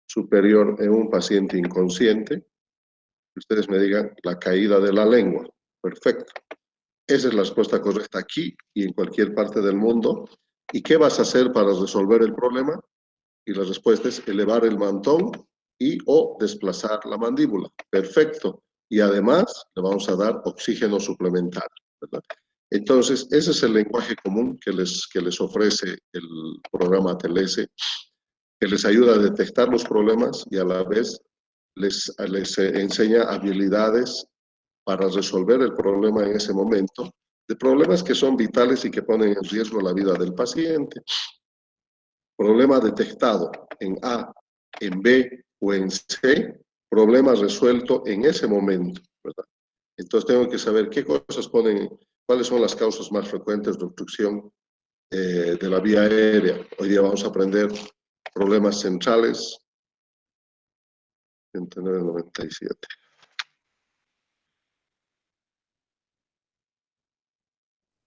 superior en un paciente inconsciente. Ustedes me digan la caída de la lengua. Perfecto. Esa es la respuesta correcta aquí y en cualquier parte del mundo. ¿Y qué vas a hacer para resolver el problema? Y la respuesta es elevar el mentón y o desplazar la mandíbula. Perfecto. Y además le vamos a dar oxígeno suplementario, ¿verdad? Entonces, ese es el lenguaje común que les ofrece el programa TLS, que les ayuda a detectar los problemas y a la vez les enseña habilidades para resolver el problema en ese momento, de problemas que son vitales y que ponen en riesgo la vida del paciente. Problema detectado en A, en B o en C, problema resuelto en ese momento, ¿verdad? Entonces tengo que saber qué cosas ponen, cuáles son las causas más frecuentes de obstrucción de la vía aérea. Hoy día vamos a aprender problemas centrales, 109.97.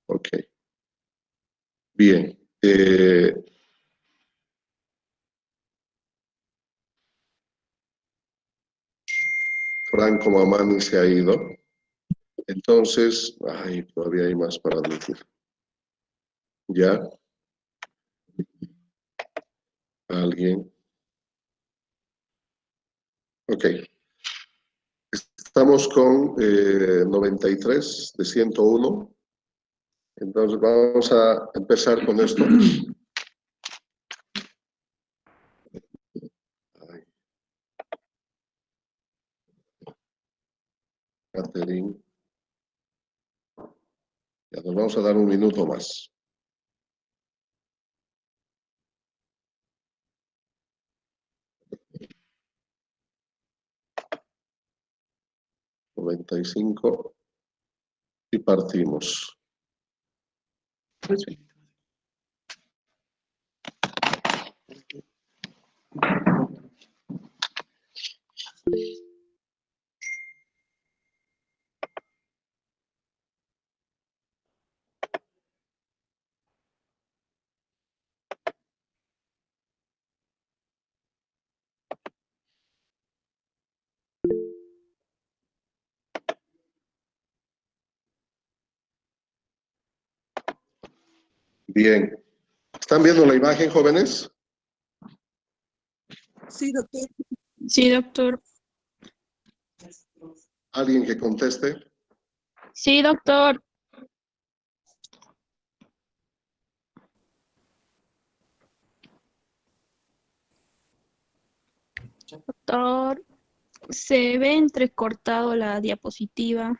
Ok. Bien. Franco Mamani se ha ido. Entonces, ay, todavía hay más para decir. ¿Ya? ¿Alguien? Ok. Estamos con 93 de 101. Entonces vamos a empezar con esto. Ay, Catherine. Ya nos vamos a dar un minuto más. $95 y partimos. Bien. ¿Están viendo la imagen, jóvenes? Sí, doctor. Sí, doctor. ¿Alguien que conteste? Sí, doctor. Doctor, se ve entrecortado la diapositiva.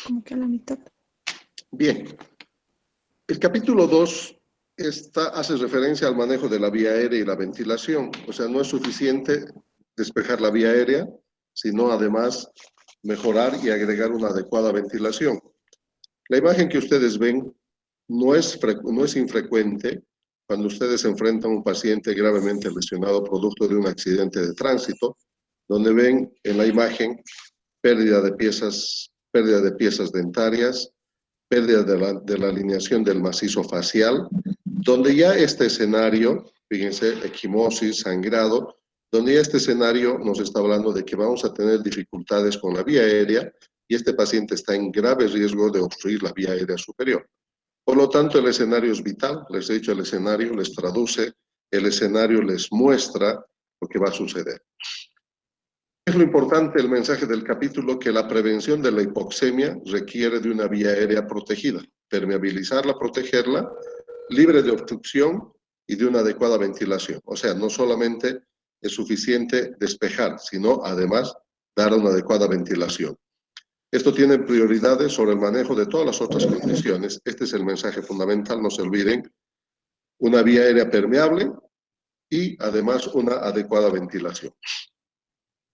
Como que a la mitad. Bien. El capítulo 2 hace referencia al manejo de la vía aérea y la ventilación. O sea, no es suficiente despejar la vía aérea, sino además mejorar y agregar una adecuada ventilación. La imagen que ustedes ven no es infrecuente cuando ustedes se enfrentan a un paciente gravemente lesionado producto de un accidente de tránsito, donde ven en la imagen pérdida de piezas dentarias, pérdida de la alineación del macizo facial, donde ya este escenario, fíjense, equimosis, sangrado, donde ya este escenario nos está hablando de que vamos a tener dificultades con la vía aérea y este paciente está en grave riesgo de obstruir la vía aérea superior. Por lo tanto, el escenario es vital. Les he dicho, el escenario les traduce, el escenario les muestra lo que va a suceder. Es lo importante el mensaje del capítulo, que la prevención de la hipoxemia requiere de una vía aérea protegida, permeabilizarla, protegerla, libre de obstrucción y de una adecuada ventilación. O sea, no solamente es suficiente despejar, sino además dar una adecuada ventilación. Esto tiene prioridades sobre el manejo de todas las otras condiciones. Este es el mensaje fundamental, no se olviden. Una vía aérea permeable y además una adecuada ventilación.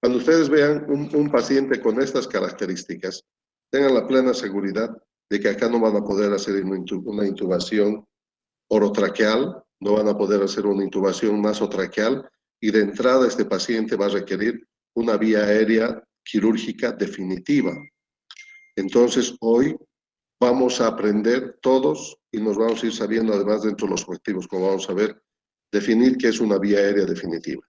Cuando ustedes vean un paciente con estas características, tengan la plena seguridad de que acá no van a poder hacer una intubación orotraqueal, no van a poder hacer una intubación nasotraqueal, y de entrada este paciente va a requerir una vía aérea quirúrgica definitiva. Entonces, hoy vamos a aprender todos y nos vamos a ir sabiendo, además, dentro de los objetivos, como vamos a ver, definir qué es una vía aérea definitiva.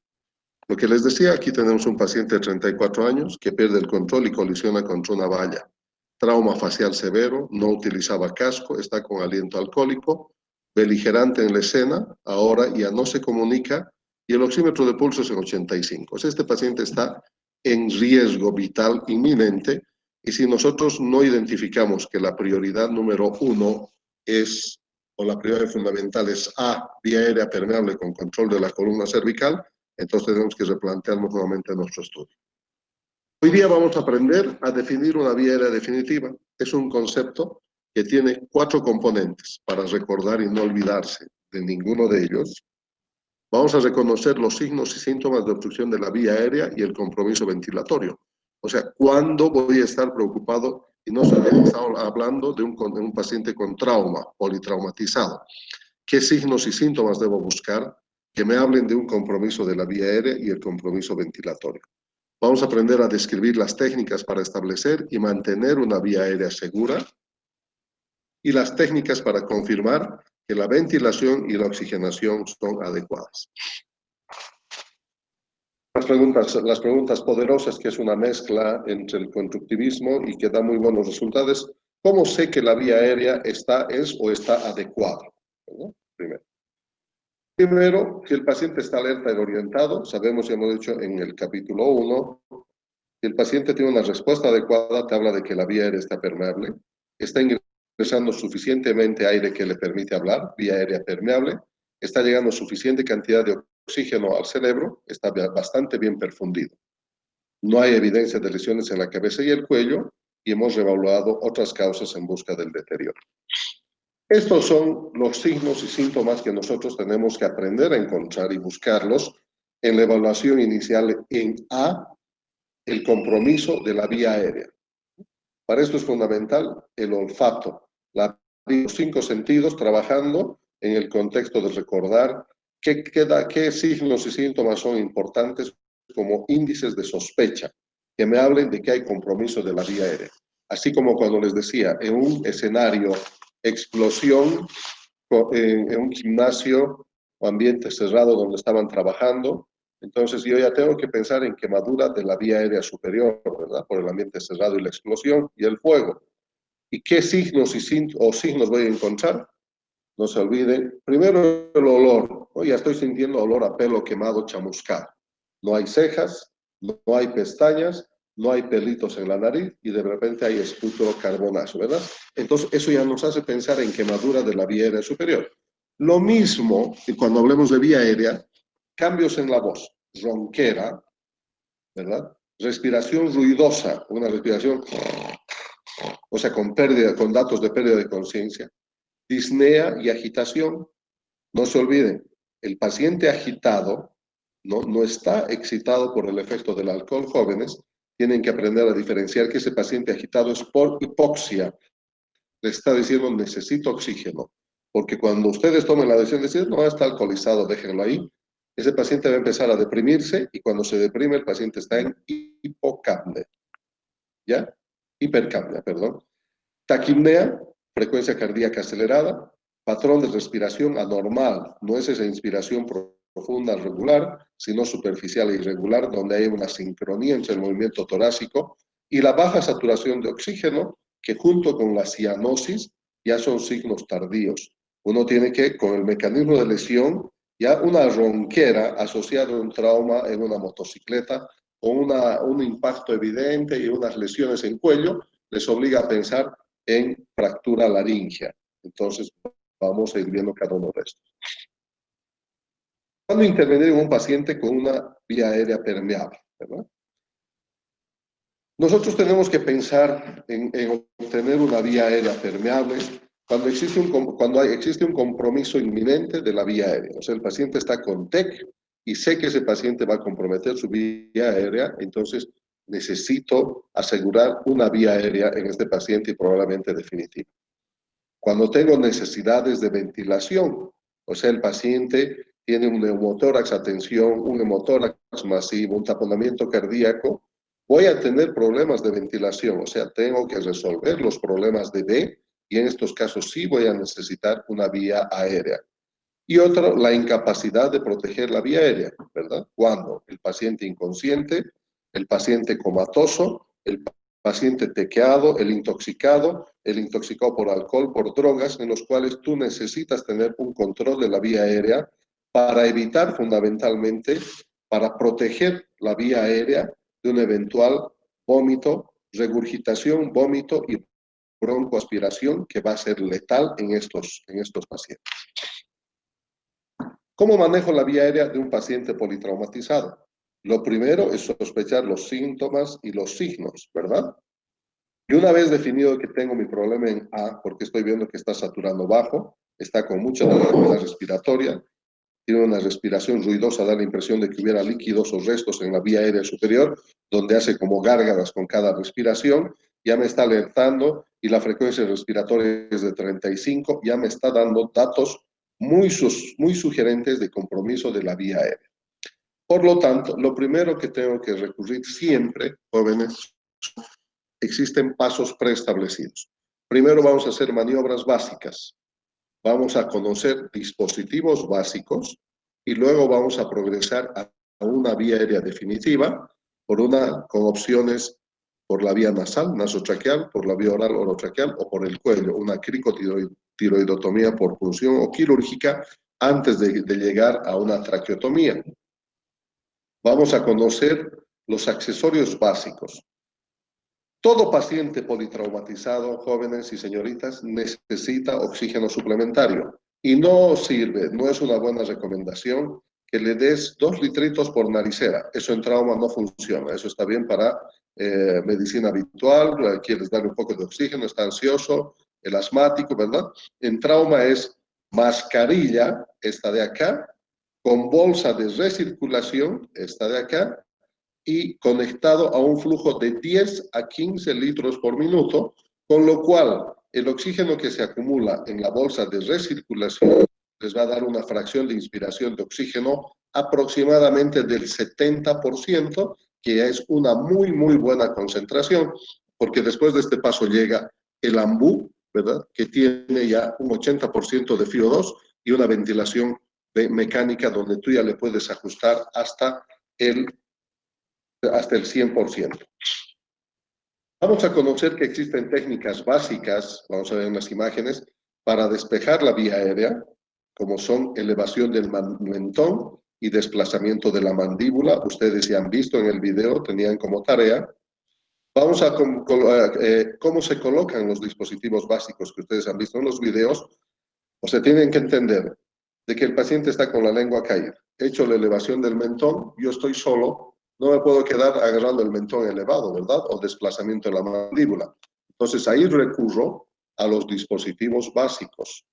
Lo que les decía, aquí tenemos un paciente de 34 años que pierde el control y colisiona contra una valla. Trauma facial severo, no utilizaba casco, está con aliento alcohólico, beligerante en la escena, ahora ya no se comunica y el oxímetro de pulso es en 85. O sea, este paciente está en riesgo vital inminente y si nosotros no identificamos que la prioridad número 1 es, o la prioridad fundamental es A, vía aérea permeable con control de la columna cervical, entonces tenemos que replantearnos nuevamente nuestro estudio. Hoy día vamos a aprender a definir una vía aérea definitiva. Es un concepto que tiene 4 componentes para recordar y no olvidarse de ninguno de ellos. Vamos a reconocer los signos y síntomas de obstrucción de la vía aérea y el compromiso ventilatorio. O sea, ¿cuándo voy a estar preocupado? Y no solamente estamos hablando de un paciente con trauma, politraumatizado. ¿Qué signos y síntomas debo buscar que me hablen de un compromiso de la vía aérea y el compromiso ventilatorio? Vamos a aprender a describir las técnicas para establecer y mantener una vía aérea segura y las técnicas para confirmar que la ventilación y la oxigenación son adecuadas. Las preguntas poderosas, que es una mezcla entre el constructivismo y que da muy buenos resultados. ¿Cómo sé que la vía aérea es o está adecuada? ¿No? Primero, que el paciente está alerta y orientado. Sabemos, ya hemos dicho en el capítulo 1, que el paciente tiene una respuesta adecuada, te habla de que la vía aérea está permeable, está ingresando suficientemente aire que le permite hablar, vía aérea permeable, está llegando suficiente cantidad de oxígeno al cerebro, está bastante bien perfundido. No hay evidencia de lesiones en la cabeza y el cuello, y hemos reevaluado otras causas en busca del deterioro. Estos son los signos y síntomas que nosotros tenemos que aprender a encontrar y buscarlos en la evaluación inicial en A, el compromiso de la vía aérea. Para esto es fundamental el olfato, los 5 sentidos trabajando en el contexto de recordar qué signos y síntomas son importantes como índices de sospecha, que me hablen de que hay compromiso de la vía aérea. Así como cuando les decía, en un escenario explosión, en un gimnasio o ambiente cerrado donde estaban trabajando, entonces yo ya tengo que pensar en quemadura de la vía aérea superior, ¿verdad? Por el ambiente cerrado y la explosión y el fuego. ¿Y qué signos signos voy a encontrar? No se olviden, primero el olor, ¿no? Ya estoy sintiendo olor a pelo quemado, chamuscado. No hay cejas, no hay pestañas, no hay pelitos en la nariz y de repente hay esputo carbonazo, ¿verdad? Entonces eso ya nos hace pensar en quemadura de la vía aérea superior. Lo mismo que cuando hablemos de vía aérea, cambios en la voz, ronquera, ¿verdad? Respiración ruidosa, una respiración, o sea, con datos de pérdida de conciencia. Disnea y agitación. No se olviden, el paciente agitado no está excitado por el efecto del alcohol. Jóvenes tienen que aprender a diferenciar que ese paciente agitado es por hipoxia. Le está diciendo necesito oxígeno. Porque cuando ustedes tomen la decisión de decir no, está alcoholizado, déjenlo ahí, ese paciente va a empezar a deprimirse y cuando se deprime el paciente está en hipocapnia. ¿Ya? Hipercapnia, perdón. Taquipnea, frecuencia cardíaca acelerada, patrón de respiración anormal, no es esa inspiración profunda regular, sino superficial e irregular, donde hay una sincronía entre el movimiento torácico y la baja saturación de oxígeno, que junto con la cianosis ya son signos tardíos. Uno tiene que, con el mecanismo de lesión, ya una ronquera asociada a un trauma en una motocicleta, con un impacto evidente y unas lesiones en cuello, les obliga a pensar en fractura laringea. Entonces, vamos a ir viendo cada uno de estos. ¿Cuándo intervenir en un paciente con una vía aérea permeable? ¿Verdad? Nosotros tenemos que pensar en obtener una vía aérea permeable cuando existe un compromiso inminente de la vía aérea. O sea, el paciente está con TEC y sé que ese paciente va a comprometer su vía aérea, entonces necesito asegurar una vía aérea en este paciente y probablemente definitiva. Cuando tengo necesidades de ventilación, o sea, el paciente tiene un neumotórax a tensión, un hemotórax masivo, un taponamiento cardíaco, voy a tener problemas de ventilación, o sea, tengo que resolver los problemas de B y en estos casos sí voy a necesitar una vía aérea. Y otro, la incapacidad de proteger la vía aérea, ¿verdad? Cuando el paciente inconsciente, el paciente comatoso, el paciente tequeado, el intoxicado por alcohol, por drogas, en los cuales tú necesitas tener un control de la vía aérea para evitar fundamentalmente, para proteger la vía aérea de un eventual vómito, regurgitación, vómito y broncoaspiración que va a ser letal en estos pacientes. ¿Cómo manejo la vía aérea de un paciente politraumatizado? Lo primero es sospechar los síntomas y los signos, ¿verdad? Y una vez definido que tengo mi problema en A, porque estoy viendo que está saturando bajo, está con mucha dificultad respiratoria, tiene una respiración ruidosa, da la impresión de que hubiera líquidos o restos en la vía aérea superior, donde hace como gárgaras con cada respiración, ya me está alertando y la frecuencia respiratoria es de 35, ya me está dando datos muy sugerentes de compromiso de la vía aérea. Por lo tanto, lo primero que tengo que recurrir siempre, jóvenes, existen pasos preestablecidos. Primero vamos a hacer maniobras básicas. Vamos a conocer dispositivos básicos y luego vamos a progresar a una vía aérea definitiva con opciones por la vía nasal, nasotraqueal, por la vía oral, orotraqueal o por el cuello, una cricotiroidotomía por punción o quirúrgica antes de llegar a una traqueotomía. Vamos a conocer los accesorios básicos. Todo paciente politraumatizado, jóvenes y señoritas, necesita oxígeno suplementario y no sirve, no es una buena recomendación que le des 2 litritos por naricera. Eso en trauma no funciona, eso está bien para medicina habitual, quieres darle un poco de oxígeno, está ansioso, el asmático, ¿verdad? En trauma es mascarilla, esta de acá, con bolsa de recirculación, esta de acá, y conectado a un flujo de 10 a 15 litros por minuto, con lo cual el oxígeno que se acumula en la bolsa de recirculación les va a dar una fracción de inspiración de oxígeno aproximadamente del 70%, que es una muy buena concentración, porque después de este paso llega el AMBU, ¿verdad? Que tiene ya un 80% de FiO2 y una ventilación mecánica donde tú ya le puedes ajustar hasta el 100%. Vamos a conocer que existen técnicas básicas, vamos a ver en las imágenes, para despejar la vía aérea, como son elevación del mentón y desplazamiento de la mandíbula. Ustedes ya han visto en el video, tenían como tarea. Vamos a cómo se colocan los dispositivos básicos que ustedes han visto en los videos. O sea, tienen que entender de que el paciente está con la lengua caída. He hecho la elevación del mentón, yo estoy solo, no me puedo quedar agarrando el mentón elevado, ¿verdad? O desplazamiento de la mandíbula. Entonces ahí recurro a los dispositivos básicos.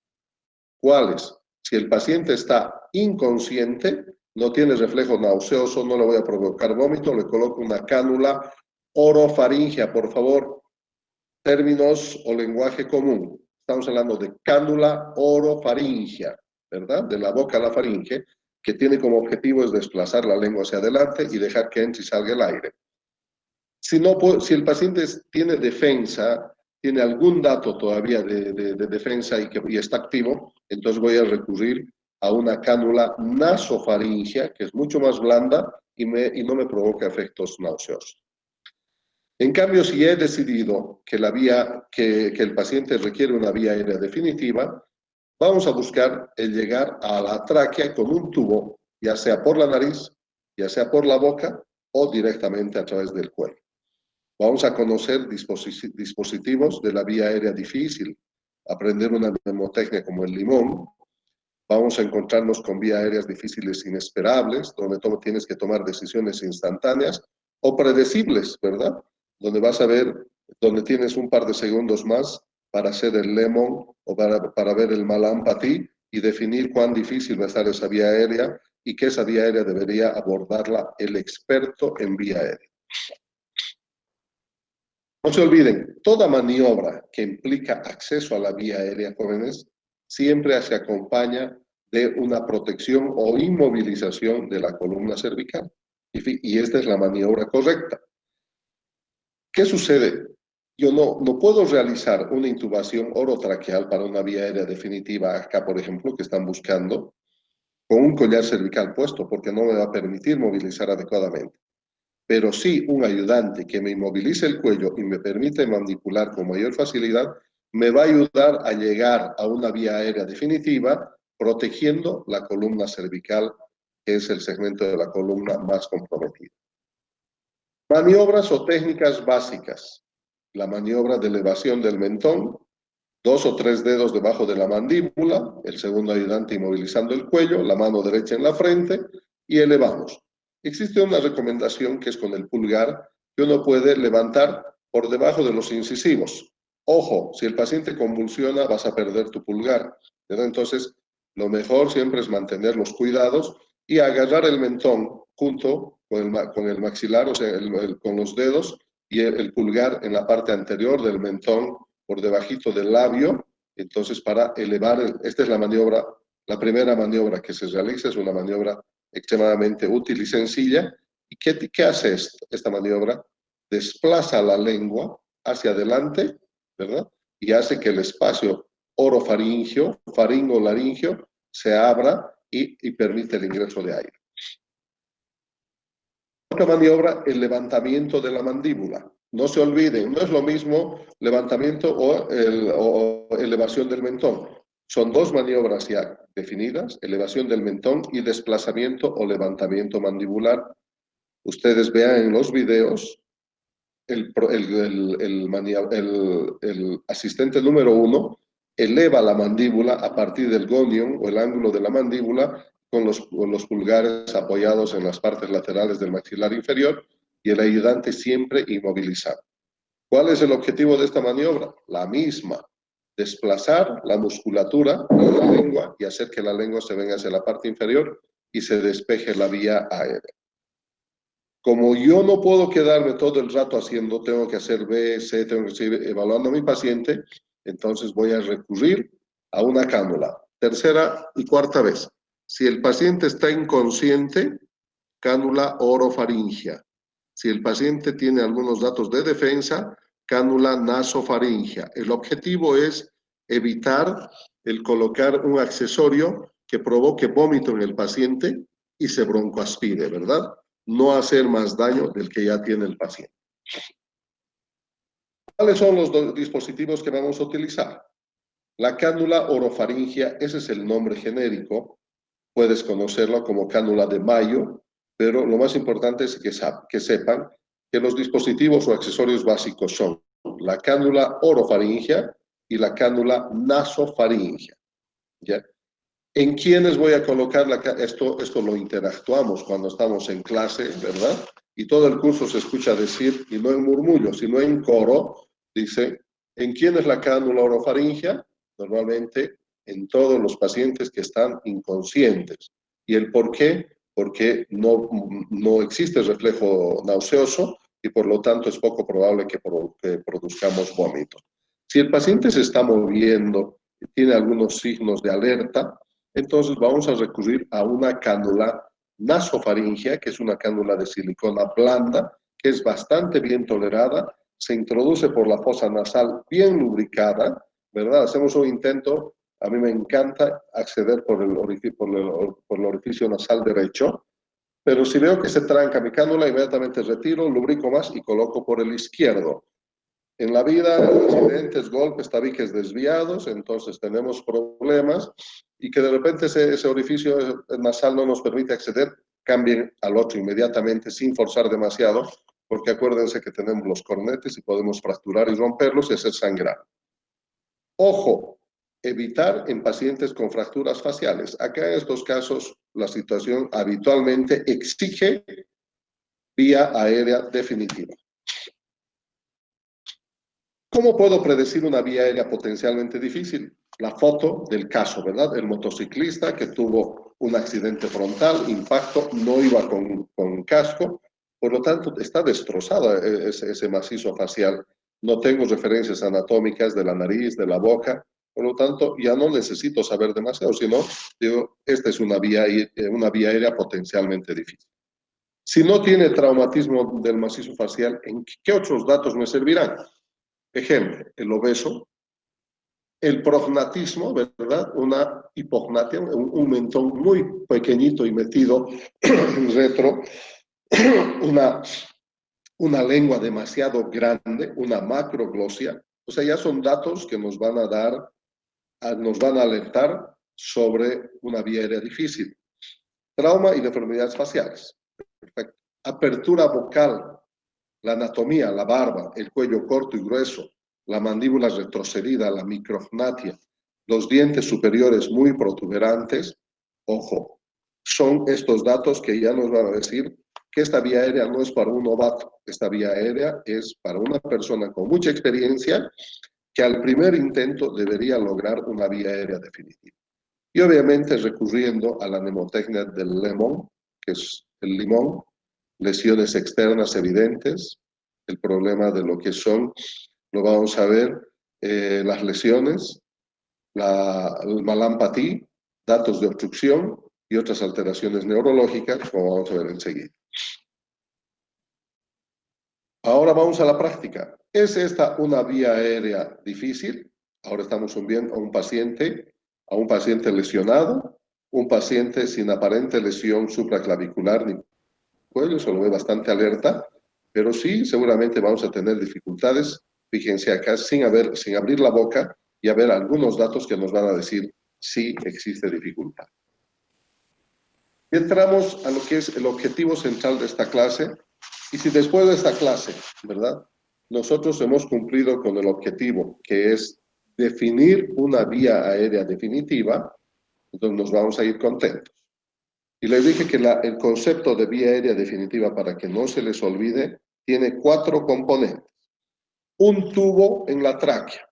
¿Cuáles? Si el paciente está inconsciente, no tiene reflejo nauseoso, no le voy a provocar vómito, le coloco una cánula orofaringea, por favor. Términos o lenguaje común. Estamos hablando de cánula orofaringea, ¿verdad? De la boca a la faringe, que tiene como objetivo es desplazar la lengua hacia adelante y dejar que entre y salga el aire. Si el paciente tiene defensa, tiene algún dato todavía de defensa y está activo, entonces voy a recurrir a una cánula nasofaringea, que es mucho más blanda y no me provoca efectos nauseosos. En cambio, si he decidido que el paciente requiere una vía aérea definitiva, vamos a buscar el llegar a la tráquea con un tubo, ya sea por la nariz, ya sea por la boca o directamente a través del cuello. Vamos a conocer dispositivos de la vía aérea difícil, aprender una mnemotecnia como el limón. Vamos a encontrarnos con vías aéreas difíciles inesperables, donde tienes que tomar decisiones instantáneas o predecibles, ¿verdad? Donde vas a ver, donde tienes un par de segundos más para hacer el lemon o para ver el malampatí y definir cuán difícil va a estar esa vía aérea y que esa vía aérea debería abordarla el experto en vía aérea. No se olviden, toda maniobra que implica acceso a la vía aérea, jóvenes, siempre se acompaña de una protección o inmovilización de la columna cervical. Y esta es la maniobra correcta. ¿Qué sucede? yo no puedo realizar una intubación orotraqueal para una vía aérea definitiva acá, por ejemplo, que están buscando, con un collar cervical puesto, porque no me va a permitir movilizar adecuadamente. Pero sí un ayudante que me inmovilice el cuello y me permite mandibular con mayor facilidad, me va a ayudar a llegar a una vía aérea definitiva, protegiendo la columna cervical, que es el segmento de la columna más comprometido. Maniobras o técnicas básicas. La maniobra de elevación del mentón, 2 o 3 dedos debajo de la mandíbula, el segundo ayudante inmovilizando el cuello, la mano derecha en la frente y elevamos. Existe una recomendación que es con el pulgar, que uno puede levantar por debajo de los incisivos. Ojo, si el paciente convulsiona vas a perder tu pulgar. Entonces, lo mejor siempre es mantener los cuidados y agarrar el mentón junto con el maxilar, o sea, con los dedos y el pulgar en la parte anterior del mentón, por debajito del labio. Entonces, para elevar, esta es la maniobra, la primera maniobra que se realiza, es una maniobra extremadamente útil y sencilla. ¿Y qué hace esta maniobra? Desplaza la lengua hacia adelante, ¿verdad? Y hace que el espacio orofaringio, faringo-laringio, se abra y permite el ingreso de aire. Otra maniobra, el levantamiento de la mandíbula. No se olviden, no es lo mismo levantamiento o elevación del mentón. Son dos maniobras ya definidas, elevación del mentón y desplazamiento o levantamiento mandibular. Ustedes vean en los videos, el asistente número 1 eleva la mandíbula a partir del gonion o el ángulo de la mandíbula con los pulgares apoyados en las partes laterales del maxilar inferior y el ayudante siempre inmovilizado. ¿Cuál es el objetivo de esta maniobra? La misma, desplazar la musculatura de la lengua y hacer que la lengua se venga hacia la parte inferior y se despeje la vía aérea. Como yo no puedo quedarme todo el rato haciendo, tengo que hacer B, C, tengo que seguir evaluando a mi paciente, entonces voy a recurrir a una cánula. Tercera y cuarta vez. Si el paciente está inconsciente, cánula orofaringia. Si el paciente tiene algunos datos de defensa, cánula nasofaringia. El objetivo es evitar el colocar un accesorio que provoque vómito en el paciente y se broncoaspire, ¿verdad? No hacer más daño del que ya tiene el paciente. ¿Cuáles son los dispositivos que vamos a utilizar? La cánula orofaringia, ese es el nombre genérico. Puedes conocerla como cánula de Mayo, pero lo más importante es que sepan que los dispositivos o accesorios básicos son la cánula orofaringia y la cánula nasofaringia. ¿Ya? ¿En quiénes voy a colocar esto lo interactuamos cuando estamos en clase, ¿verdad? Y todo el curso se escucha decir, y no en murmullo, sino en coro, dice, ¿en quién es la cánula orofaringia? Normalmente en todos los pacientes que están inconscientes. ¿Y el por qué? Porque no existe reflejo nauseoso y por lo tanto es poco probable que produzcamos vómito. Si el paciente se está moviendo y tiene algunos signos de alerta, entonces vamos a recurrir a una cánula nasofaringia, que es una cánula de silicona blanda, que es bastante bien tolerada, se introduce por la fosa nasal bien lubricada, ¿verdad? Hacemos un intento, a mí me encanta acceder por el orificio nasal derecho, pero si veo que se tranca mi cánula, inmediatamente retiro, lubrico más y coloco por el izquierdo. En la vida, accidentes, golpes, tabiques desviados, entonces tenemos problemas y que de repente ese orificio nasal no nos permite acceder, cambien al otro inmediatamente sin forzar demasiado, porque acuérdense que tenemos los cornetes y podemos fracturar y romperlos y hacer sangrar. Ojo, evitar en pacientes con fracturas faciales. Acá en estos casos la situación habitualmente exige vía aérea definitiva. ¿Cómo puedo predecir una vía aérea potencialmente difícil? La foto del caso, ¿verdad? El motociclista que tuvo un accidente frontal, impacto, no iba con casco, por lo tanto está destrozado ese macizo facial. No tengo referencias anatómicas de la nariz, de la boca, por lo tanto ya no necesito saber demasiado, sino digo, esta es una vía aérea potencialmente difícil. Si no tiene traumatismo del macizo facial, ¿en qué otros datos me servirán? Ejemplo, el obeso, el prognatismo, ¿verdad? Una hipognatia, un mentón muy pequeñito y metido en retro, una, una lengua demasiado grande, una macroglosia. O sea, ya son datos que nos van a dar, nos van a alertar sobre una vía aérea difícil. Trauma y deformidades faciales. Perfecto. Apertura vocal, la anatomía, la barba, el cuello corto y grueso, la mandíbula retrocedida, la micrognatia, los dientes superiores muy protuberantes. Ojo, son estos datos que ya nos van a decir que esta vía aérea no es para un novato, esta vía aérea es para una persona con mucha experiencia que al primer intento debería lograr una vía aérea definitiva. Y obviamente recurriendo a la mnemotecnia del lemon, que es el limón, lesiones externas evidentes, el problema de lo que son, lo vamos a ver, las lesiones, el malampatía, datos de obstrucción y otras alteraciones neurológicas, como vamos a ver enseguida. Ahora vamos a la práctica. ¿Es esta una vía aérea difícil? Ahora estamos viendo a un paciente lesionado, un paciente sin aparente lesión supraclavicular ni cuello, eso lo ve bastante alerta, pero sí, seguramente vamos a tener dificultades. Fíjense acá, sin abrir la boca, y a ver algunos datos que nos van a decir si existe dificultad. Y entramos a lo que es el objetivo central de esta clase. Y si después de esta clase, ¿verdad?, nosotros hemos cumplido con el objetivo, que es definir una vía aérea definitiva, entonces nos vamos a ir contentos. Y les dije que el concepto de vía aérea definitiva, para que no se les olvide, tiene 4 componentes. Un tubo en la tráquea,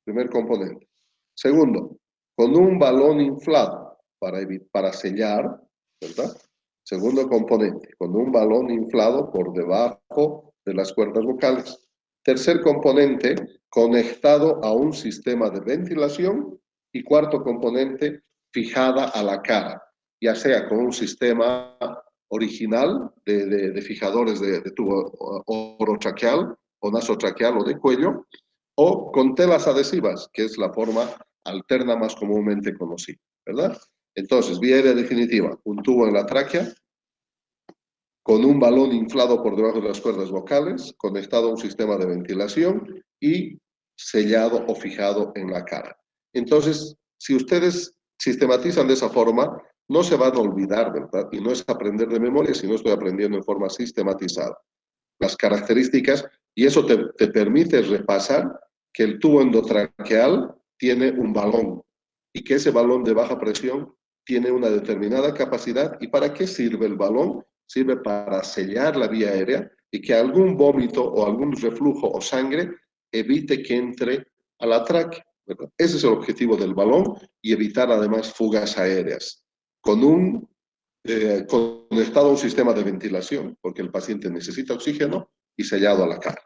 primer componente. Segundo, con un balón inflado para sellar, ¿verdad? Segundo componente, con un balón inflado por debajo de las cuerdas vocales. Tercer componente, conectado a un sistema de ventilación. Y cuarto componente, fijada a la cara, ya sea con un sistema original de fijadores de tubo orotraqueal o nasotraqueal o de cuello, o con telas adhesivas, que es la forma alterna más comúnmente conocida, ¿verdad? Entonces, vía aérea definitiva, un tubo en la tráquea, con un balón inflado por debajo de las cuerdas vocales, conectado a un sistema de ventilación y sellado o fijado en la cara. Entonces, si ustedes sistematizan de esa forma, no se van a olvidar, ¿verdad? Y no es aprender de memoria, sino estoy aprendiendo en forma sistematizada las características, y eso te permite repasar que el tubo endotraqueal tiene un balón y que ese balón de baja presión tiene una determinada capacidad. ¿Y para qué sirve el balón? Sirve para sellar la vía aérea y que algún vómito o algún reflujo o sangre evite que entre a la tráquea, ¿verdad? Ese es el objetivo del balón, y evitar además fugas aéreas con un conectado a un sistema de ventilación, porque el paciente necesita oxígeno, y sellado a la cara.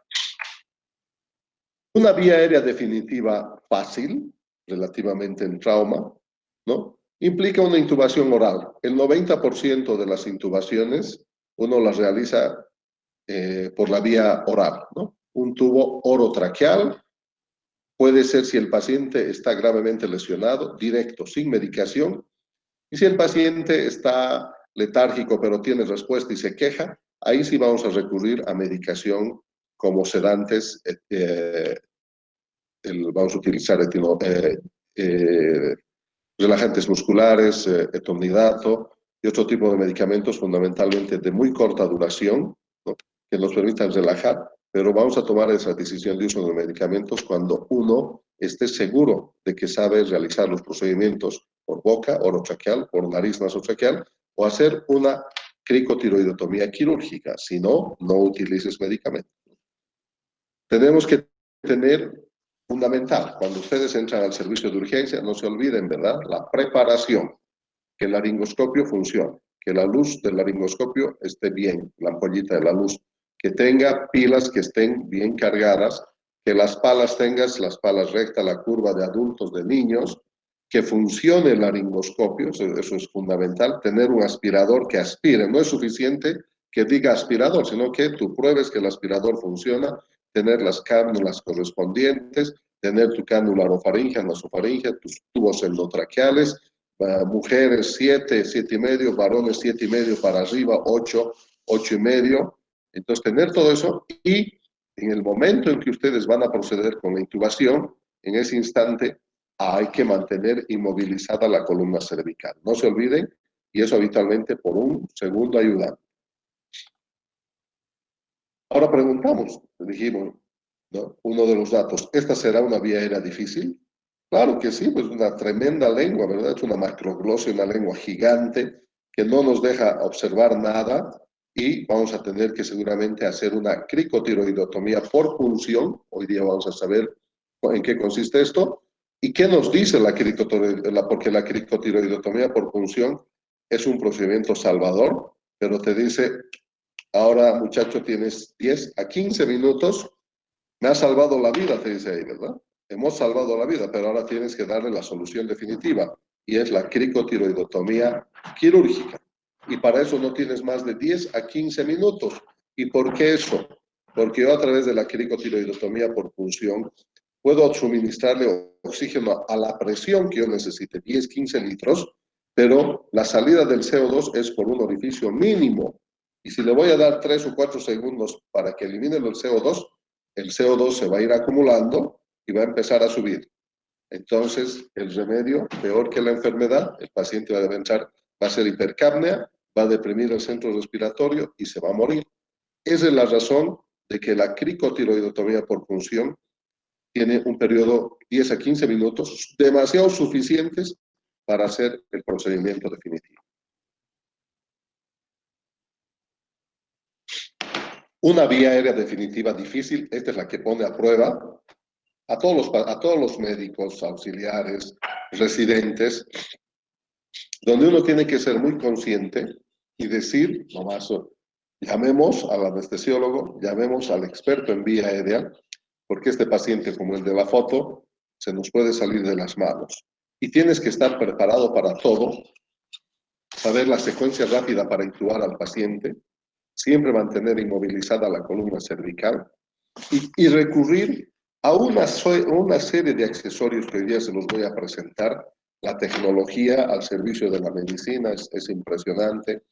Una vía aérea definitiva fácil, relativamente en trauma, ¿no?, implica una intubación oral. El 90% de las intubaciones uno las realiza por la vía oral, ¿no? Un tubo orotraqueal puede ser, si el paciente está gravemente lesionado, directo, sin medicación. Y si el paciente está letárgico pero tiene respuesta y se queja, ahí sí vamos a recurrir a medicación como sedantes, vamos a utilizar relajantes musculares, etomnidato y otro tipo de medicamentos, fundamentalmente de muy corta duración, ¿no?, que nos permitan relajar, pero vamos a tomar esa decisión de uso de medicamentos cuando uno esté seguro de que sabe realizar los procedimientos por boca, orotraqueal, por nariz nasotraqueal, o hacer una cricotiroidotomía quirúrgica. Si no, no utilices medicamentos. Tenemos que tener, fundamental, cuando ustedes entran al servicio de urgencia, no se olviden, ¿verdad?, la preparación, que el laringoscopio funcione, que la luz del laringoscopio esté bien, la ampollita de la luz, que tenga pilas que estén bien cargadas, que las palas tengas las palas rectas, la curva de adultos, de niños, que funcione el laringoscopio, eso es fundamental, tener un aspirador que aspire. No es suficiente que diga aspirador, sino que tú pruebes que el aspirador funciona, tener las cánulas correspondientes, tener tu cánula orofaringea, nasofaringea, tus tubos endotraqueales, mujeres 7, 7,5, varones 7,5 para arriba, 8, 8,5. Entonces, tener todo eso y en el momento en que ustedes van a proceder con la intubación, en ese instante hay que mantener inmovilizada la columna cervical. No se olviden, y eso habitualmente por un segundo ayudante. Ahora preguntamos, dijimos, ¿no? Uno de los datos, ¿esta será una vía aérea difícil? Claro que sí, pues una tremenda lengua, ¿verdad? Es una macroglosia, una lengua gigante que no nos deja observar nada y vamos a tener que seguramente hacer una cricotiroidotomía por punción. Hoy día vamos a saber en qué consiste esto y qué nos dice porque la cricotiroidotomía por punción es un procedimiento salvador, pero te dice, ahora muchacho tienes 10 a 15 minutos, me has salvado la vida, te dice ahí, ¿verdad? Hemos salvado la vida, pero ahora tienes que darle la solución definitiva y es la cricotiroidotomía quirúrgica. Y para eso no tienes más de 10 a 15 minutos. ¿Y por qué eso? Porque yo a través de la cricotiroidotomía por punción puedo suministrarle oxígeno a la presión que yo necesite, 10, 15 litros, pero la salida del CO2 es por un orificio mínimo. Y si le voy a dar 3 o 4 segundos para que elimine el CO2 se va a ir acumulando y va a empezar a subir. Entonces, el remedio, peor que la enfermedad, el paciente va a ser hipercapnia, va a deprimir el centro respiratorio y se va a morir. Esa es la razón de que la cricotiroidotomía por punción tiene un periodo 10 a 15 minutos, demasiado suficientes para hacer el procedimiento definitivo. Una vía aérea definitiva difícil, esta es la que pone a prueba a todos los médicos, auxiliares, residentes, donde uno tiene que ser muy consciente y decir, nomás, llamemos al anestesiólogo, llamemos al experto en vía aérea, porque este paciente, como el de la foto, se nos puede salir de las manos. Y tienes que estar preparado para todo, saber la secuencia rápida para intubar al paciente, siempre mantener inmovilizada la columna cervical y recurrir a una serie de accesorios que hoy día se los voy a presentar. La tecnología al servicio de la medicina es impresionante.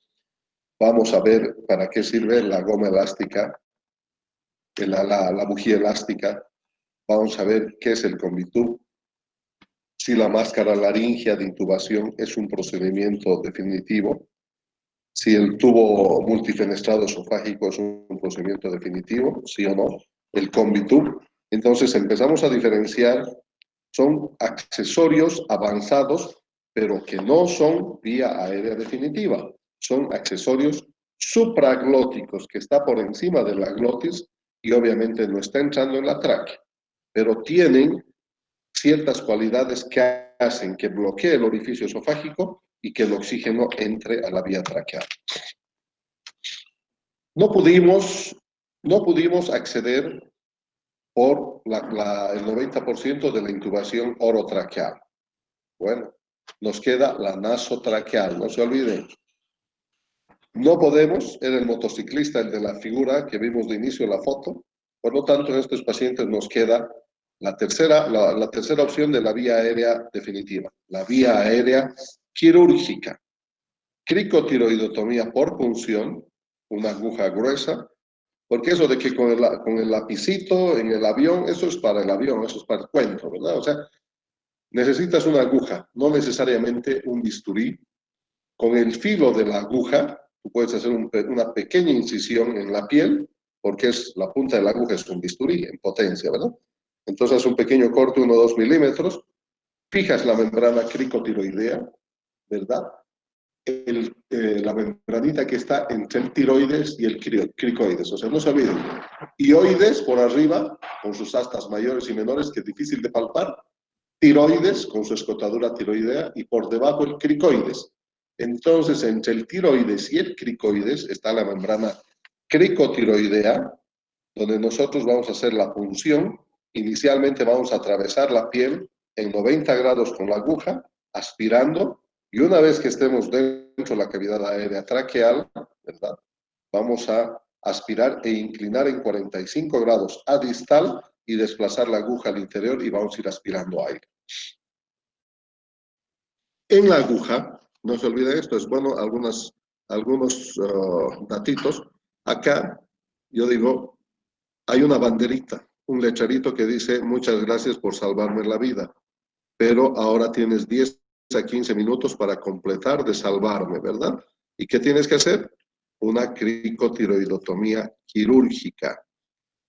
Vamos a ver para qué sirve la goma elástica, la bujía elástica. Vamos a ver qué es el Combitub. Si la máscara laringea de intubación es un procedimiento definitivo. Si el tubo multifenestrado esofágico es un procedimiento definitivo, sí o no. El Combitub. Entonces empezamos a diferenciar, son accesorios avanzados, pero que no son vía aérea definitiva. Son accesorios supraglóticos, que está por encima de la glotis y obviamente no está entrando en la tráquea, pero tienen ciertas cualidades que hacen que bloquee el orificio esofágico y que el oxígeno entre a la vía traqueal. No pudimos acceder por el 90% de la intubación orotraqueal. Bueno, nos queda la nasotraqueal, no se olviden. No podemos, era el motociclista, el de la figura que vimos de inicio de la foto, por lo tanto en estos pacientes nos queda la tercera opción de la vía aérea definitiva, la vía aérea quirúrgica. Cricotiroidotomía por punción, una aguja gruesa, porque eso de que con el lapicito en el avión, eso es para el avión, eso es para el cuento, ¿verdad? O sea, necesitas una aguja, no necesariamente un bisturí. Con el filo de la aguja, tú puedes hacer una pequeña incisión en la piel, porque la punta de la aguja es un bisturí en potencia, ¿verdad? Entonces haces un pequeño corte, 1 o 2 milímetros, fijas la membrana cricotiroidea, ¿verdad? La membranita que está entre el tiroides y el cricoides, o sea, no se olviden. Ioides por arriba, con sus astas mayores y menores, que es difícil de palpar. Tiroides, con su escotadura tiroidea, y por debajo el cricoides. Entonces, entre el tiroides y el cricoides está la membrana cricotiroidea, donde nosotros vamos a hacer la punción. Inicialmente vamos a atravesar la piel en 90 grados con la aguja, aspirando, y una vez que estemos dentro de la cavidad aérea traqueal, ¿verdad? Vamos a aspirar e inclinar en 45 grados a distal y desplazar la aguja al interior y vamos a ir aspirando aire. En la aguja, no se olviden esto, es bueno, algunos datitos. Acá, yo digo, hay una banderita, un lecherito que dice, muchas gracias por salvarme la vida, pero ahora tienes 10 a 15 minutos para completar de salvarme, ¿verdad? ¿Y qué tienes que hacer? Una cricotiroidotomía quirúrgica.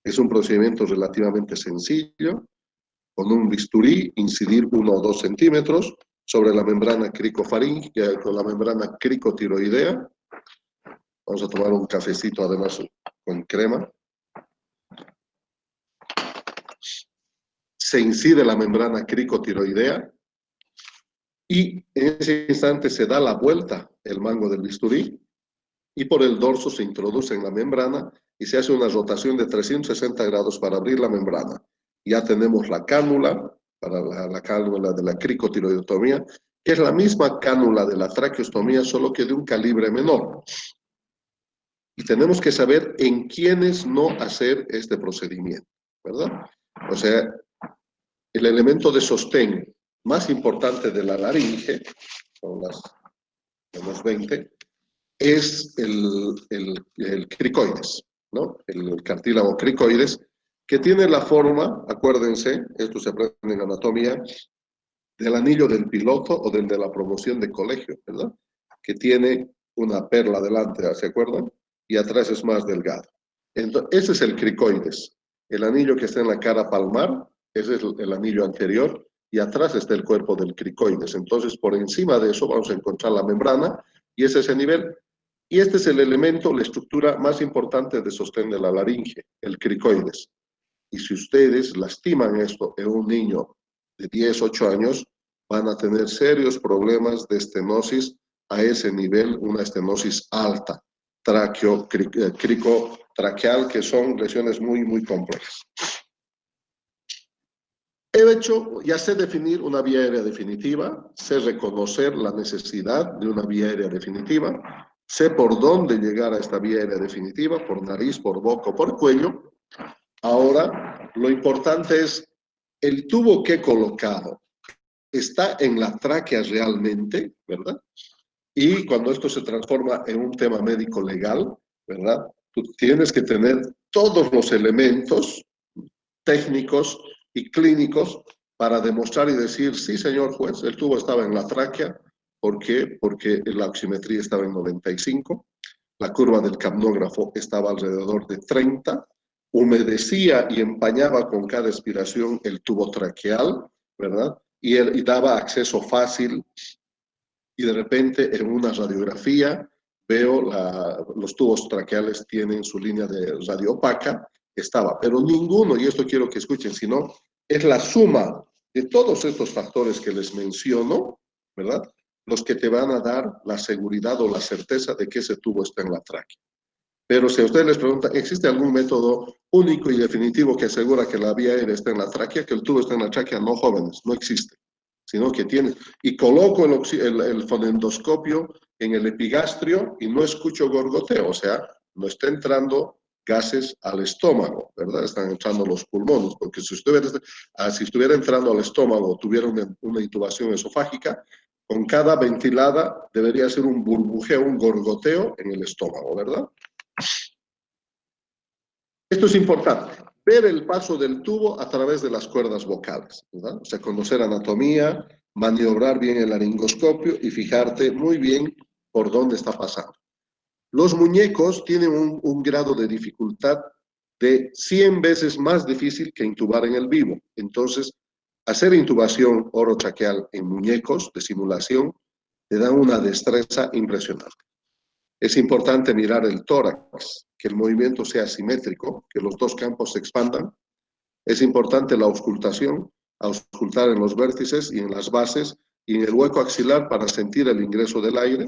Es un procedimiento relativamente sencillo, con un bisturí, incidir 1 o 2 centímetros sobre la membrana cricofaríngea, con la membrana cricotiroidea. Vamos a tomar un cafecito además con crema. Se incide la membrana cricotiroidea y en ese instante se da la vuelta el mango del bisturí y por el dorso se introduce en la membrana y se hace una rotación de 360 grados para abrir la membrana. Ya tenemos la cánula, para la cánula de la cricotiroidotomía, que es la misma cánula de la traqueostomía, solo que de un calibre menor. Y tenemos que saber en quiénes no hacer este procedimiento, ¿verdad? O sea, el elemento de sostén más importante de la laringe, son los 20, es el cricoides, ¿no? El cartílago cricoides, que tiene la forma, acuérdense, esto se aprende en anatomía, del anillo del piloto o del de la promoción de colegio, ¿verdad? Que tiene una perla delante, ¿se acuerdan? Y atrás es más delgado. Entonces, ese es el cricoides. El anillo que está en la cara palmar, ese es el anillo anterior, y atrás está el cuerpo del cricoides. Entonces, por encima de eso vamos a encontrar la membrana, y ese es el nivel. Y este es el elemento, la estructura más importante de sostén de la laringe, el cricoides. Y si ustedes lastiman esto en un niño de 10, 8 años, van a tener serios problemas de estenosis a ese nivel, una estenosis alta, cricotraqueal, que son lesiones muy, muy complejas. Ya sé definir una vía aérea definitiva, sé reconocer la necesidad de una vía aérea definitiva, sé por dónde llegar a esta vía aérea definitiva, por nariz, por boca o por cuello. Ahora, lo importante es el tubo que he colocado. ¿Está en la tráquea realmente, verdad? Y cuando esto se transforma en un tema médico legal, ¿verdad? Tú tienes que tener todos los elementos técnicos y clínicos para demostrar y decir, sí, señor juez, el tubo estaba en la tráquea. ¿Por qué? Porque la oximetría estaba en 95, la curva del capnógrafo estaba alrededor de 30, humedecía y empañaba con cada expiración el tubo traqueal, ¿verdad? Y daba acceso fácil, y de repente en una radiografía veo los tubos traqueales tienen su línea de radio opaca, estaba, pero ninguno, y esto quiero que escuchen, sino es la suma de todos estos factores que les menciono, ¿verdad? Los que te van a dar la seguridad o la certeza de que ese tubo está en la tráquea. Pero si a ustedes les preguntan, ¿existe algún método único y definitivo que asegura que la vía aérea está en la tráquea, que el tubo está en la tráquea? No, jóvenes, no existe. Sino que tiene, y coloco el fonendoscopio en el epigastrio y no escucho gorgoteo, o sea, no está entrando gases al estómago, ¿verdad? Están entrando los pulmones, porque si estuviera entrando al estómago, tuviera una intubación esofágica, con cada ventilada debería ser un burbujeo, un gorgoteo en el estómago, ¿verdad? Esto es importante, ver el paso del tubo a través de las cuerdas vocales, ¿verdad? O sea, conocer anatomía, maniobrar bien el laringoscopio y fijarte muy bien por dónde está pasando. Los muñecos tienen un grado de dificultad de 100 veces más difícil que intubar en el vivo. Entonces, hacer intubación orotraqueal en muñecos de simulación te da una destreza impresionante. Es importante mirar el tórax, que el movimiento sea simétrico, que los dos campos se expandan. Es importante la auscultación, auscultar en los vértices y en las bases y en el hueco axilar para sentir el ingreso del aire.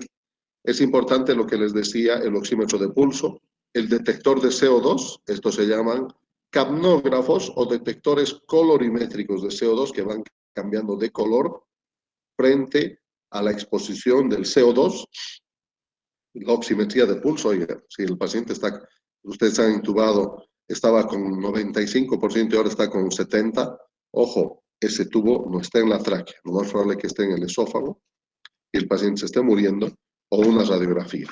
Es importante lo que les decía, el oxímetro de pulso, el detector de CO2, estos se llaman capnógrafos o detectores colorimétricos de CO2 que van cambiando de color frente a la exposición del CO2. La oximetría de pulso, oiga, si el paciente está ustedes han intubado, estaba con 95% y ahora está con 70%. Ojo, ese tubo no está en la tráquea, lo más probable que esté en el esófago y el paciente se esté muriendo, o una radiografía.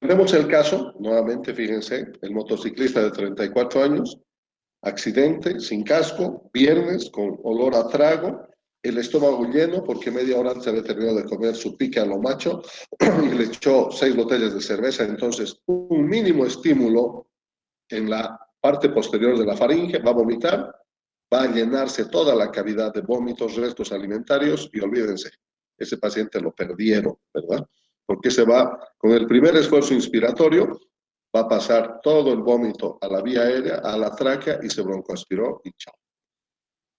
Tenemos el caso, nuevamente, fíjense, el motociclista de 34 años, accidente, sin casco, viernes, con olor a trago, el estómago lleno porque media hora antes había terminado de comer su pique a lo macho y le echó 6 botellas de cerveza. Entonces, un mínimo estímulo en la parte posterior de la faringe, va a vomitar, va a llenarse toda la cavidad de vómitos, restos alimentarios y olvídense, ese paciente lo perdieron, ¿verdad? Porque se va, con el primer esfuerzo inspiratorio, va a pasar todo el vómito a la vía aérea, a la tráquea y se broncoaspiró y chao.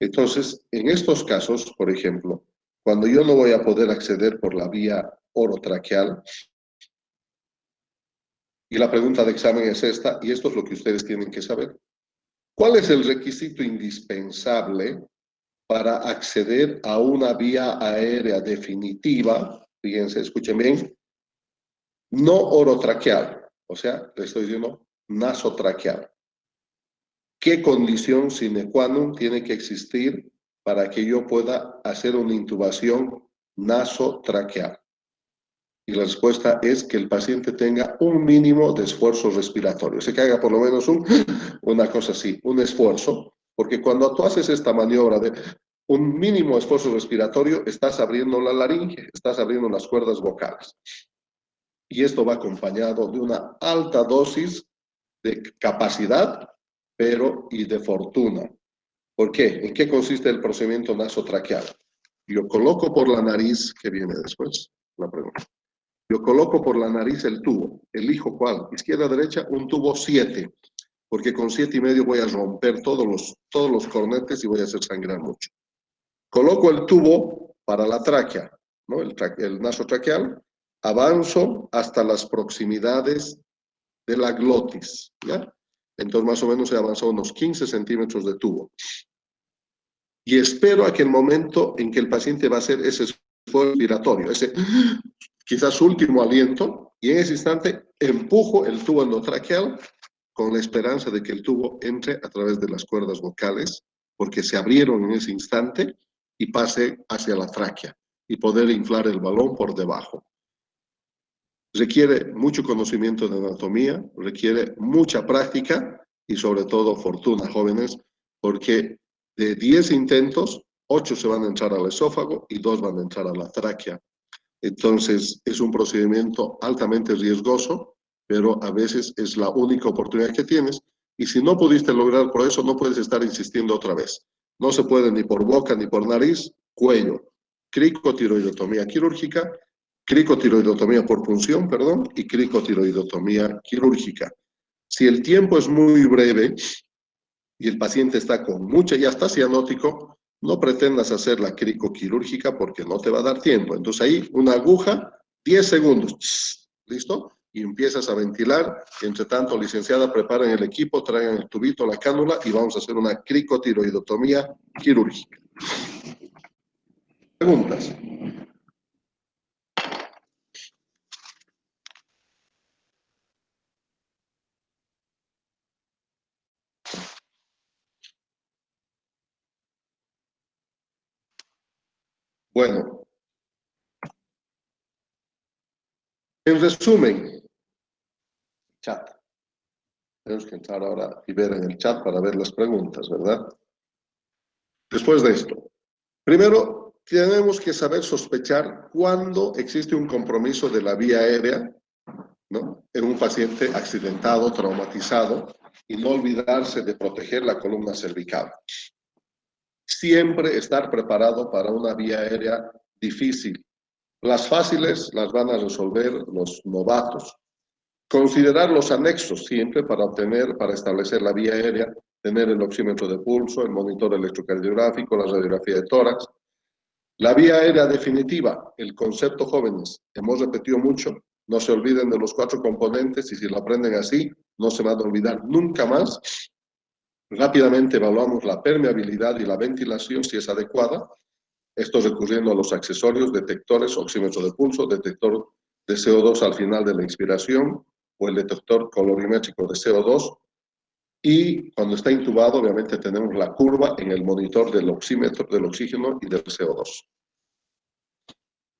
Entonces, en estos casos, por ejemplo, cuando yo no voy a poder acceder por la vía orotraqueal, y la pregunta de examen es esta, y esto es lo que ustedes tienen que saber. ¿Cuál es el requisito indispensable para acceder a una vía aérea definitiva? Fíjense, escuchen bien, no orotraqueal, o sea, le estoy diciendo nasotraqueal. ¿Qué condición sine qua non tiene que existir para que yo pueda hacer una intubación nasotraqueal? Y la respuesta es que el paciente tenga un mínimo de esfuerzo respiratorio, que haga por lo menos una cosa así, un esfuerzo, porque cuando tú haces esta maniobra de un mínimo esfuerzo respiratorio, estás abriendo la laringe, estás abriendo las cuerdas vocales. Y esto va acompañado de una alta dosis de capacidad, pero y de fortuna. ¿Por qué? ¿En qué consiste el procedimiento nasotraqueal? Yo coloco por la nariz, que viene después, la pregunta. Yo coloco por la nariz el tubo. Elijo cuál. Izquierda, derecha, un tubo 7. Porque con 7,5 voy a romper todos los cornetes y voy a hacer sangrar mucho. Coloco el tubo para la tráquea, ¿no? El nasotraqueal. Avanzo hasta las proximidades de la glotis, ¿ya? Entonces más o menos he avanzado unos 15 centímetros de tubo. Y espero a que el momento en que el paciente va a hacer ese esfuerzo respiratorio, ese quizás último aliento, y en ese instante empujo el tubo endotraqueal con la esperanza de que el tubo entre a través de las cuerdas vocales, porque se abrieron en ese instante, y pase hacia la tráquea y poder inflar el balón por debajo. Requiere mucho conocimiento de anatomía, requiere mucha práctica y sobre todo fortuna, jóvenes, porque de 10 intentos, 8 se van a entrar al esófago y 2 van a entrar a la tráquea. Entonces, es un procedimiento altamente riesgoso, pero a veces es la única oportunidad que tienes. Y si no pudiste lograr por eso, no puedes estar insistiendo otra vez. No se puede ni por boca ni por nariz, cuello. Cricotiroidotomía quirúrgica, cricotiroidotomía por punción, perdón, y cricotiroidotomía quirúrgica. Si el tiempo es muy breve y el paciente está con mucha, ya está cianótico, no pretendas hacer la cricoquirúrgica porque no te va a dar tiempo. Entonces ahí una aguja, 10 segundos, ¿listo? Y empiezas a ventilar. Entre tanto, licenciada, preparen el equipo, traigan el tubito, la cánula y vamos a hacer una cricotiroidotomía quirúrgica. Preguntas. Bueno, en resumen, chat. Tenemos que entrar ahora y ver en el chat para ver las preguntas, ¿verdad? Después de esto, primero tenemos que saber sospechar cuándo existe un compromiso de la vía aérea, ¿no? En un paciente accidentado, traumatizado, y no olvidarse de proteger la columna cervical. Siempre estar preparado para una vía aérea difícil. Las fáciles las van a resolver los novatos. Considerar los anexos siempre para establecer la vía aérea, tener el oxímetro de pulso, el monitor electrocardiográfico, la radiografía de tórax. La vía aérea definitiva, el concepto, jóvenes, hemos repetido mucho, no se olviden de los 4 componentes y si lo aprenden así, no se van a olvidar nunca más. Rápidamente evaluamos la permeabilidad y la ventilación si es adecuada. Esto recurriendo a los accesorios, detectores, oxímetro de pulso, detector de CO2 al final de la inspiración, o el detector colorimétrico de CO2. Y cuando está intubado, obviamente tenemos la curva en el monitor del oxímetro, del oxígeno y del CO2.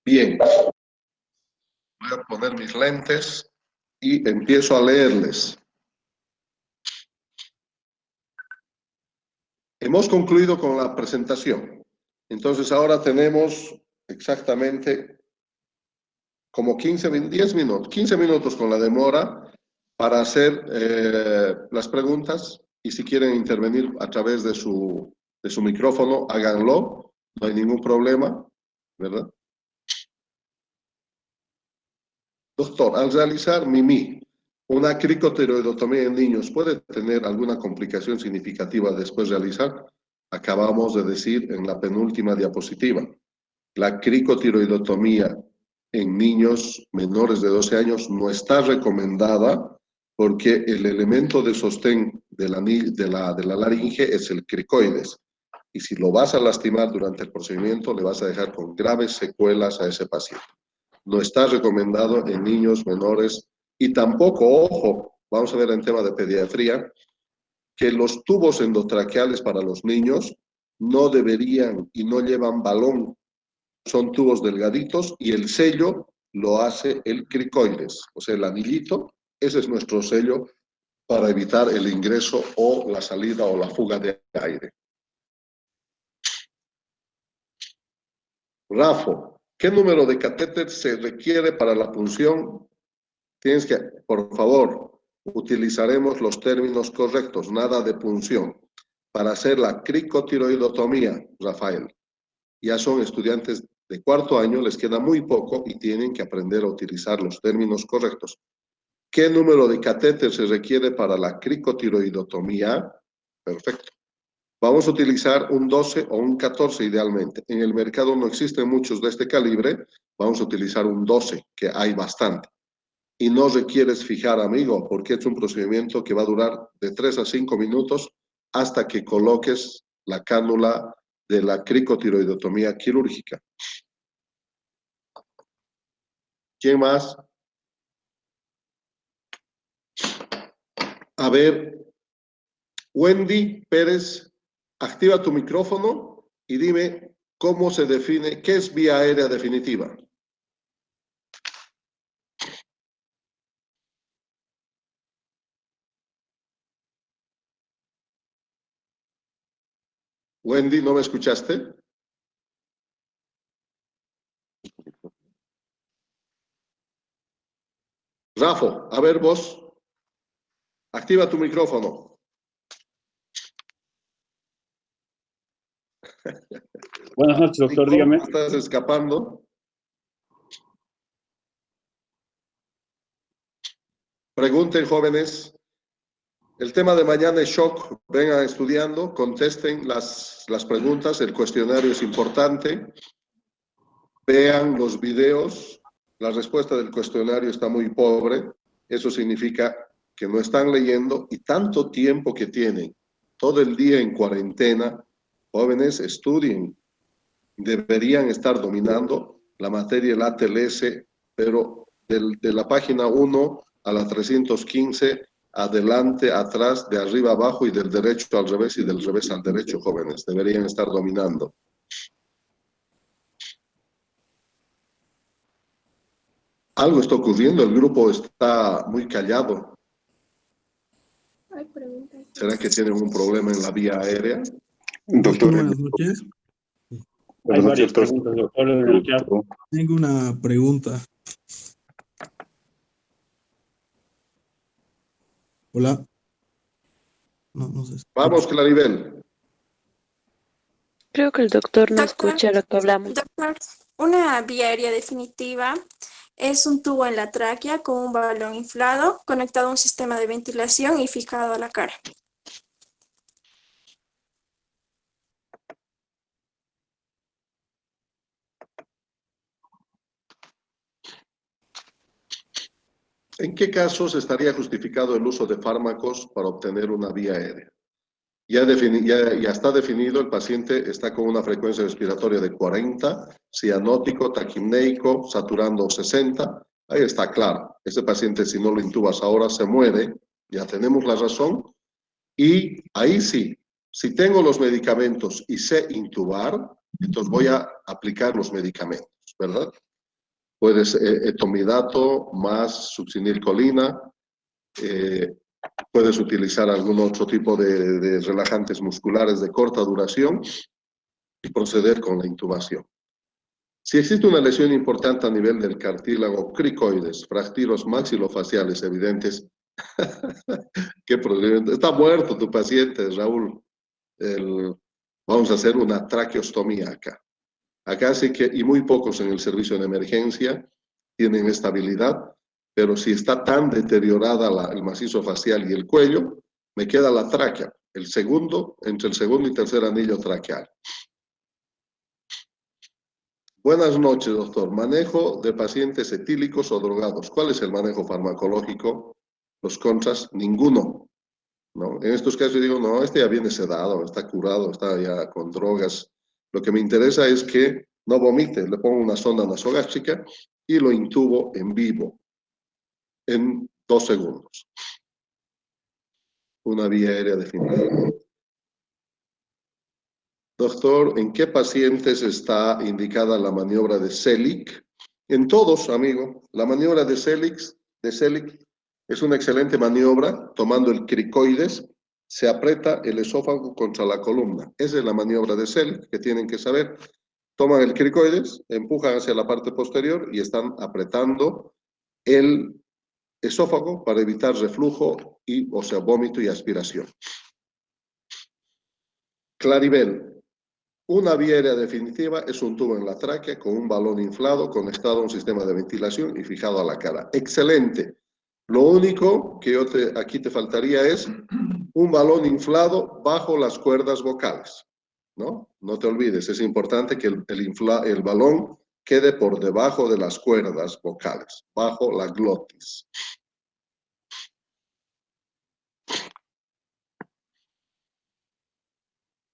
Bien, voy a poner mis lentes y empiezo a leerles. Hemos concluido con la presentación. Entonces ahora tenemos exactamente como 15 minutos con la demora para hacer las preguntas, y si quieren intervenir a través de su micrófono, háganlo, no hay ningún problema, ¿verdad? Doctor, al realizar MIMI, una cricotiroidotomía en niños, ¿puede tener alguna complicación significativa después de realizar? Acabamos de decir en la penúltima diapositiva, la cricotiroidotomía en niños menores de 12 años no está recomendada porque el elemento de sostén de la laringe es el cricoides. Y si lo vas a lastimar durante el procedimiento, le vas a dejar con graves secuelas a ese paciente. No está recomendado en niños menores y tampoco, ojo, vamos a ver en tema de pediatría, que los tubos endotraqueales para los niños no deberían y no llevan balón. Son tubos delgaditos y el sello lo hace el cricoides, o sea, el anillito, ese es nuestro sello para evitar el ingreso o la salida o la fuga de aire. Rafo, ¿qué número de catéter se requiere para la punción? Tienes que, por favor, utilizaremos los términos correctos, nada de punción. Para hacer la cricotiroidotomía, Rafael, ya son estudiantes de cuarto año, les queda muy poco y tienen que aprender a utilizar los términos correctos. ¿Qué número de catéter se requiere para la cricotiroidotomía? Perfecto. Vamos a utilizar un 12 o un 14 idealmente. En el mercado no existen muchos de este calibre, vamos a utilizar un 12, que hay bastante. Y no requieres fijar, amigo, porque es un procedimiento que va a durar de 3 a 5 minutos hasta que coloques la cánula de la cricotiroidotomía quirúrgica. ¿Quién más? A ver, Wendy Pérez, activa tu micrófono y dime cómo se define, qué es vía aérea definitiva. Wendy, ¿no me escuchaste? Rafo, a ver vos, activa tu micrófono. Buenas noches, doctor, dígame. ¿Estás escapando? Pregunten, jóvenes. El tema de mañana es shock. Vengan estudiando, contesten las preguntas. El cuestionario es importante. Vean los videos. La respuesta del cuestionario está muy pobre. Eso significa que no están leyendo y tanto tiempo que tienen todo el día en cuarentena. Jóvenes, estudien. Deberían estar dominando la materia del ATLS, pero de la página 1 a la 315, adelante, atrás, de arriba abajo y del derecho al revés y del revés al derecho, jóvenes. Deberían estar dominando. Algo está ocurriendo, el grupo está muy callado. ¿Será que tienen un problema en la vía aérea? Doctor, buenas noches. Hay varias preguntas, doctor, en el chat. Tengo una pregunta. Hola. No sé. Vamos, Claribel. Creo que el doctor no escucha lo que hablamos. Doctor, una vía aérea definitiva es un tubo en la tráquea con un balón inflado conectado a un sistema de ventilación y fijado a la cara. ¿En qué casos estaría justificado el uso de fármacos para obtener una vía aérea? Ya está definido, el paciente está con una frecuencia respiratoria de 40, cianótico, taquimneico, saturando 60. Ahí está claro. Ese paciente, si no lo intubas ahora, se muere. Ya tenemos la razón. Y ahí sí, si tengo los medicamentos y sé intubar, entonces voy a aplicar los medicamentos, ¿verdad? Puedes etomidato más succinilcolina, puedes utilizar algún otro tipo de relajantes musculares de corta duración y proceder con la intubación. Si existe una lesión importante a nivel del cartílago cricoides, fracturas maxilofaciales evidentes, ¿qué problema? Está muerto tu paciente, Raúl. Vamos a hacer una traqueostomía acá. Acá sí que, y muy pocos en el servicio de emergencia tienen estabilidad, pero si está tan deteriorada el macizo facial y el cuello, me queda la tráquea, entre el segundo y tercer anillo traqueal. Buenas noches, doctor. Manejo de pacientes etílicos o drogados. ¿Cuál es el manejo farmacológico? Los contras, ninguno. ¿No? En estos casos yo digo, no, este ya viene sedado, está curado, está ya con drogas. Lo que me interesa es que no vomite. Le pongo una sonda nasogástrica y lo intubo en vivo en 2 segundos. Una vía aérea definitiva. Doctor, ¿en qué pacientes está indicada la maniobra de Selig? En todos, amigo. La maniobra de Selig es una excelente maniobra. Tomando el cricoides, se aprieta el esófago contra la columna. Esa es la maniobra de Selig que tienen que saber. Toman el cricoides, empujan hacia la parte posterior y están apretando el esófago para evitar reflujo, o sea, vómito y aspiración. Claribel. Una vía aérea definitiva es un tubo en la tráquea con un balón inflado conectado a un sistema de ventilación y fijado a la cara. Excelente. Lo único que aquí te faltaría es un balón inflado bajo las cuerdas vocales, ¿no? No te olvides, es importante que el balón quede por debajo de las cuerdas vocales, bajo la glotis.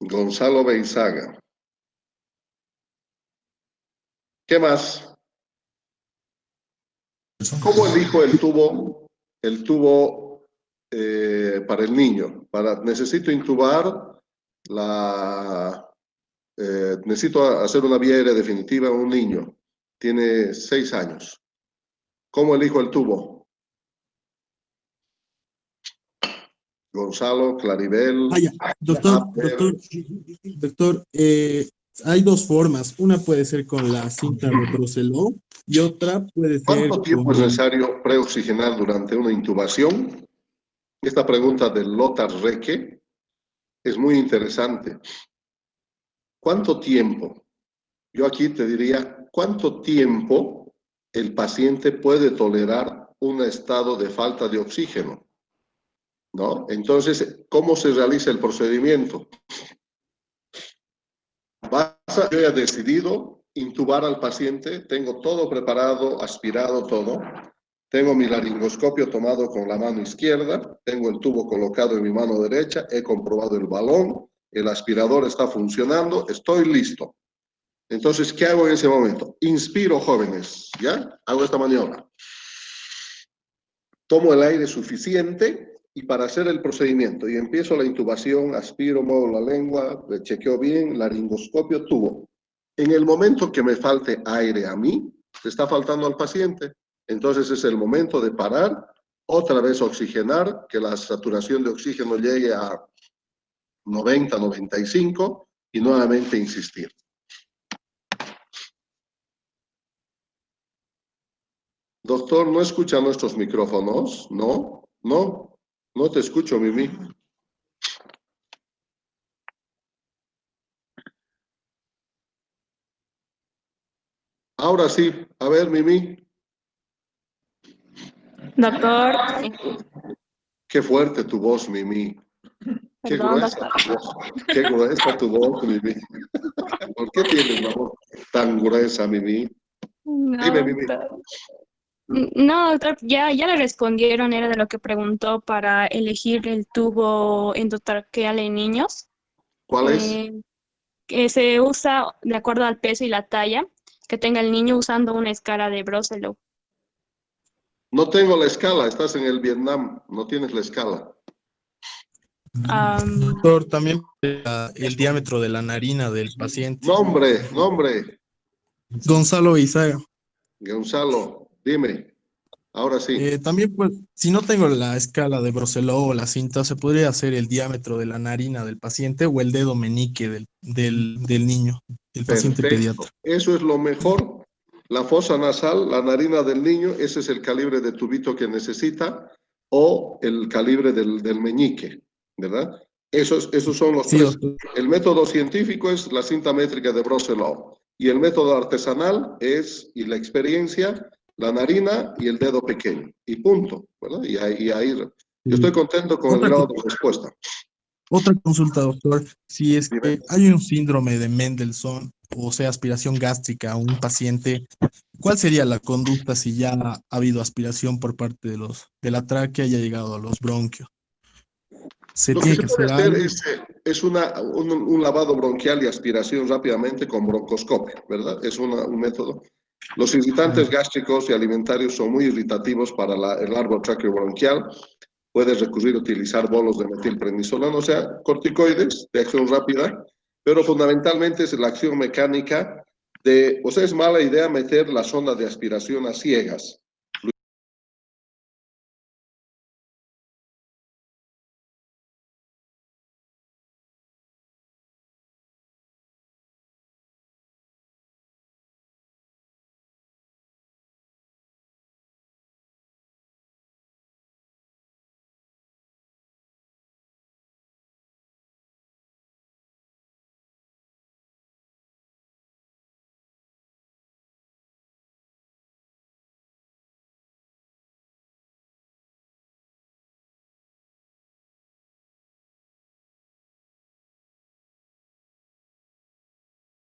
Gonzalo Beizaga. ¿Qué más? ¿Cómo elijo el tubo para el niño? Necesito intubar necesito hacer una vía aérea definitiva a un niño. Tiene 6 años. ¿Cómo elijo el tubo? Gonzalo, Claribel. Doctor, hay 2 formas. Una puede ser con la cinta Retroceló y otra puede ser ¿Cuánto tiempo es necesario preoxigenar durante una intubación? Esta pregunta de Lothar Recke es muy interesante. ¿Cuánto tiempo? Yo aquí te diría, ¿cuánto tiempo el paciente puede tolerar un estado de falta de oxígeno? ¿No? Entonces, ¿cómo se realiza el procedimiento? Yo ya he decidido intubar al paciente, tengo todo preparado, aspirado todo. Tengo mi laringoscopio tomado con la mano izquierda, tengo el tubo colocado en mi mano derecha, he comprobado el balón, el aspirador está funcionando, estoy listo. Entonces, ¿qué hago en ese momento? Inspiro, jóvenes, ¿ya? Hago esta maniobra. Tomo el aire suficiente y para hacer el procedimiento, y empiezo la intubación, aspiro, muevo la lengua, le chequeo bien, laringoscopio, tubo. En el momento que me falte aire a mí, se está faltando al paciente. Entonces es el momento de parar, otra vez oxigenar, que la saturación de oxígeno llegue a 90, 95 y nuevamente insistir. Doctor, ¿no escucha nuestros micrófonos? No, no te escucho, Mimi. Ahora sí, a ver, Mimi. Doctor, Qué fuerte tu voz, Mimi. Qué perdón, gruesa doctor. tu voz. Qué gruesa tu voz, Mimi. ¿Por qué tienes la voz tan gruesa, Mimi? No, Dime, Mimi. doctor. No, doctor, ya le respondieron, era de lo que preguntó para elegir el tubo endotraqueal en niños. ¿Cuál es? Que se usa de acuerdo al peso y la talla que tenga el niño usando una escala de Broselow. No tengo la escala, estás en el Vietnam, no tienes la escala. Doctor, también el diámetro de la narina del paciente. Nombre, Gonzalo Izaga. Gonzalo, dime, ahora sí. También, pues, si no tengo la escala de Brosselow o la cinta, se podría hacer el diámetro de la narina del paciente o el dedo meñique del niño, del paciente Perfecto, pediatra. eso es lo mejor. La fosa nasal, la narina del niño, ese es el calibre de tubito que necesita, o el calibre del meñique, ¿verdad? Esos son los Sí, tres. doctor. El método científico es la cinta métrica de Brosselow, y el método artesanal es, y la experiencia, la narina y el dedo pequeño, y punto, ¿verdad? Y ahí yo estoy contento con el grado de respuesta. Otra consulta, doctor. Si es Dime. que hay un síndrome de Mendelssohn, o sea, aspiración gástrica a un paciente, ¿cuál sería la conducta si ya ha habido aspiración por parte de la tráquea y ha llegado a los bronquios? ¿Se Lo que tiene se que puede hacer hacer algo? es un lavado bronquial y aspiración rápidamente con broncoscopio, ¿verdad? Es un método. Los irritantes gástricos y alimentarios son muy irritativos para el árbol traqueobronquial. Puedes recurrir a utilizar bolos de metilprednisolona, o sea, corticoides de acción rápida, pero fundamentalmente es la acción mecánica o sea, es mala idea meter la sonda de aspiración a ciegas.